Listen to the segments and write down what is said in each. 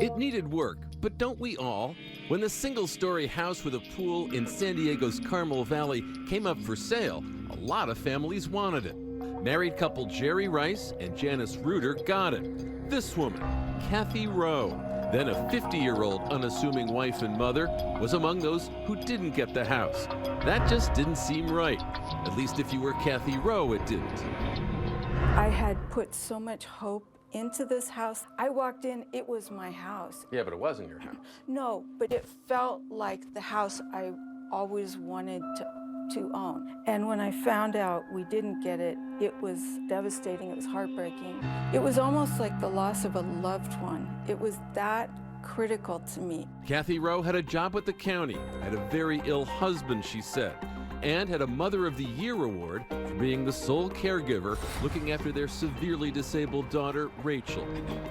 It needed work, but don't we all? When the single-story house with a pool in San Diego's Carmel Valley came up for sale, a lot of families wanted it. Married couple Jerry Rice and Janice Ruhter got it. This woman, Kathy Rowe, then a 50-year-old unassuming wife and mother, was among those who didn't get the house. That just didn't seem right. At least if you were Kathy Rowe, it didn't. I had put so much hope into this house. I walked in, it was my house. Yeah, but it wasn't your house. No, but it felt like the house I always wanted to own. And when I found out we didn't get it, it was devastating, it was heartbreaking. It was almost like the loss of a loved one. It was that critical to me. Kathy Rowe had a job with the county, had a very ill husband, she said, and had a Mother of the Year award for being the sole caregiver looking after their severely disabled daughter, Rachel.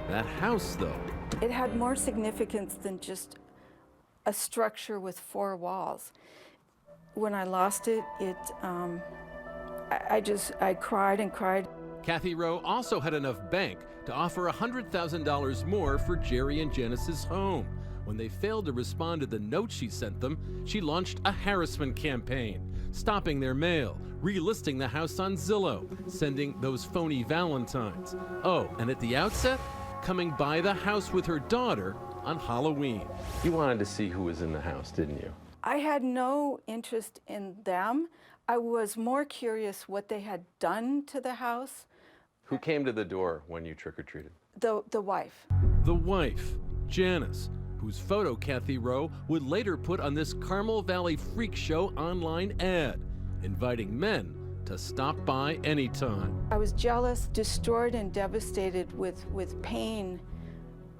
That house, though. It had more significance than just a structure with 4 walls. When I lost it, I cried and cried. Kathy Rowe also had enough bank to offer $100,000 more for Jerry and Janice's home. When they failed to respond to the note she sent them, she launched a harassment campaign, stopping their mail, relisting the house on Zillow, sending those phony Valentines. Oh, and at the outset, coming by the house with her daughter on Halloween. You wanted to see who was in the house, didn't you? I had no interest in them. I was more curious what they had done to the house. Who came to the door when you trick-or-treated? The wife. The wife, Janice, whose photo Kathy Rowe would later put on this Carmel Valley freak show online ad, inviting men to stop by anytime. I was jealous, destroyed, and devastated with pain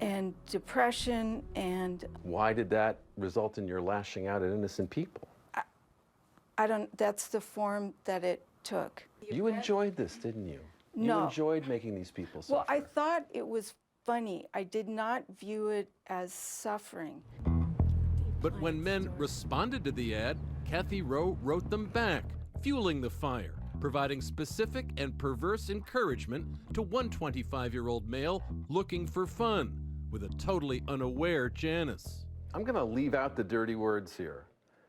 and depression and... Why did that result in your lashing out at innocent people? That's the form that it took. You enjoyed this, didn't you? No. You enjoyed making these people suffer. Well, I thought it was funny. I did not view it as suffering. But when men responded to the ad, Kathy Rowe wrote them back, fueling the fire, providing specific and perverse encouragement to one 25-year-old male looking for fun with a totally unaware Janice. I'm gonna leave out the dirty words here.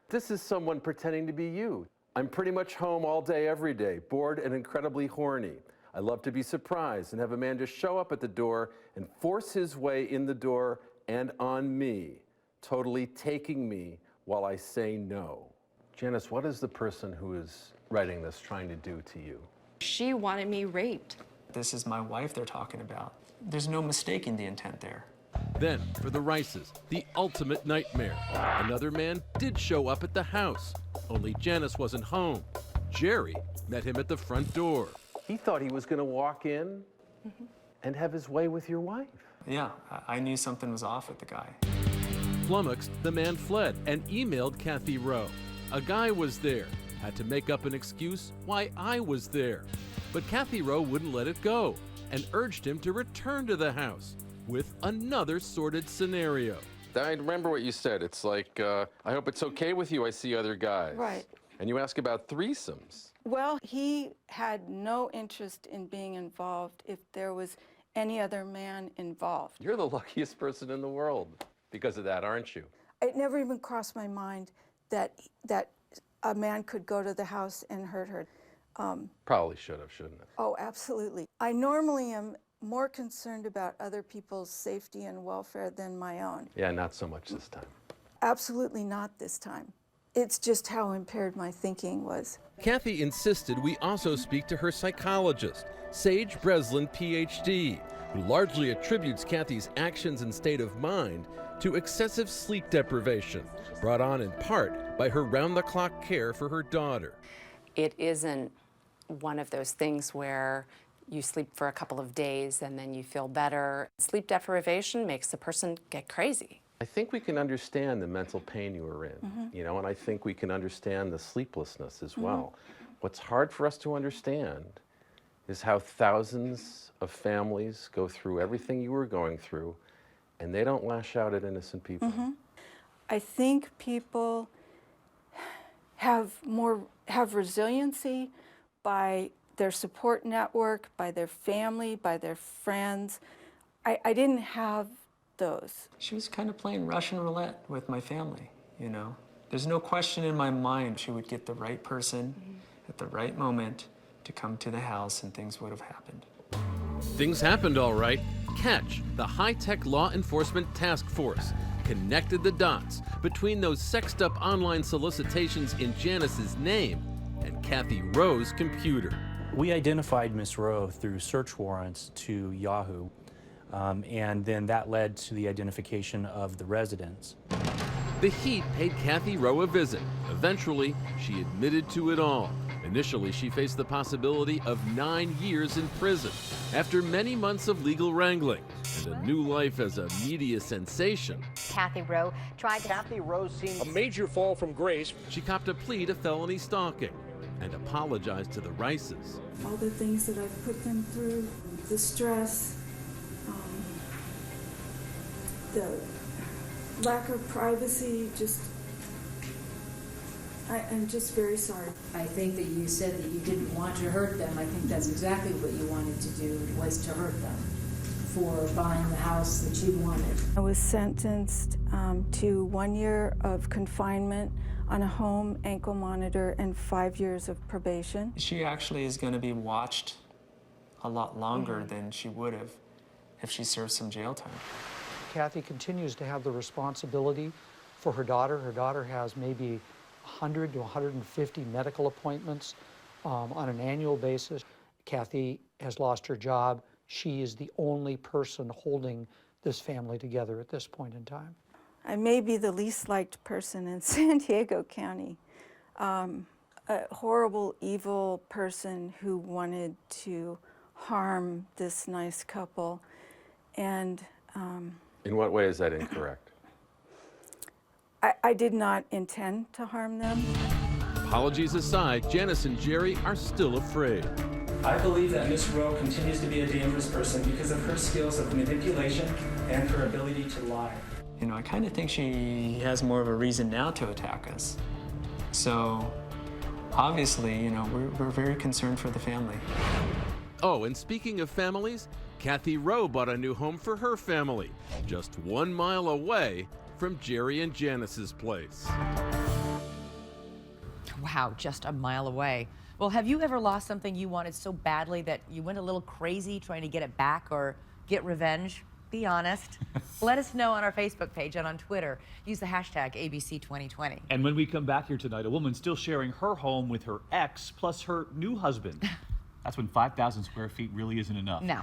This is someone pretending to be you. I'm pretty much home all day, every day, bored and incredibly horny. I love to be surprised and have a man just show up at the door and force his way in the door and on me, totally taking me while I say no. Janice, what is the person who is writing this trying to do to you? She wanted me raped. This is my wife they're talking about. There's no mistaking the intent there. Then, for the Rices, the ultimate nightmare. Another man did show up at the house, only Janice wasn't home. Jerry met him at the front door. He thought he was going to walk in and have his way with your wife. Yeah, I knew something was off with the guy. Flummoxed, the man fled and emailed Kathy Rowe. A guy was there, had to make up an excuse why I was there. But Kathy Rowe wouldn't let it go and urged him to return to the house with another sordid scenario. I remember what you said. It's like, I hope it's okay with you, I see other guys. Right. And you ask about threesomes. Well, he had no interest in being involved if there was any other man involved. You're the luckiest person in the world because of that, aren't you? It never even crossed my mind that a man could go to the house and hurt her. Probably should have, shouldn't it? Oh, absolutely. I normally am more concerned about other people's safety and welfare than my own. Yeah, not so much this time. Absolutely not this time. It's just how impaired my thinking was. Kathy insisted we also speak to her psychologist, Sage Breslin, PhD, who largely attributes Kathy's actions and state of mind to excessive sleep deprivation, brought on in part by her round-the-clock care for her daughter. It isn't one of those things where you sleep for a couple of days and then you feel better. Sleep deprivation makes the person get crazy. I think we can understand the mental pain you were in, you know, and I think we can understand the sleeplessness as well. What's hard for us to understand is how thousands of families go through everything you were going through, and they don't lash out at innocent people. I think people have resiliency by their support network, by their family, by their friends. I didn't have those. She was kind of playing Russian roulette with my family, you know. There's no question in my mind she would get the right person at the right moment to come to the house and things would have happened. Things happened all right. Catch, the high-tech law enforcement task force, connected the dots between those sexed-up online solicitations in Janice's name and Kathy Rowe's computer. We identified Miss Rowe through search warrants to Yahoo, and then that led to the identification of the residence. The Heat paid Kathy Rowe a visit. Eventually, she admitted to it all. Initially, she faced the possibility of 9 years in prison after many months of legal wrangling and a new life as a media sensation. Kathy Rowe tried to... Kathy Rowe seemed a major fall from grace. She copped a plea to felony stalking and apologized to the Rices. All the things that I've put them through, the stress, the lack of privacy, I'm just very sorry. I think that you said that you didn't want to hurt them. I think that's exactly what you wanted to do, was to hurt them for buying the house that you wanted. I was sentenced to 1 year of confinement on a home ankle monitor and 5 years of probation. She actually is going to be watched a lot longer than she would have if she served some jail time. Kathy continues to have the responsibility for her daughter. Her daughter has maybe 100 to 150 medical appointments on an annual basis. Kathy has lost her job. She is the only person holding this family together at this point in time. I may be the least liked person in San Diego County. A horrible, evil person who wanted to harm this nice couple. And in what way is that incorrect? I did not intend to harm them. Apologies aside, Janice and Jerry are still afraid. I believe that Miss Rowe continues to be a dangerous person because of her skills of manipulation and her ability to lie. You know, I kind of think she has more of a reason now to attack us. So, obviously, you know, we're very concerned for the family. Oh, and speaking of families, Kathy Rowe bought a new home for her family, just 1 mile away from Jerry and Janice's place. Wow, just a mile away. Well, have you ever lost something you wanted so badly that you went a little crazy trying to get it back or get revenge? Be honest. Let us know on our Facebook page and on Twitter. Use the hashtag ABC2020. And when we come back here tonight, a woman still sharing her home with her ex plus her new husband. That's when 5,000 square feet really isn't enough. No.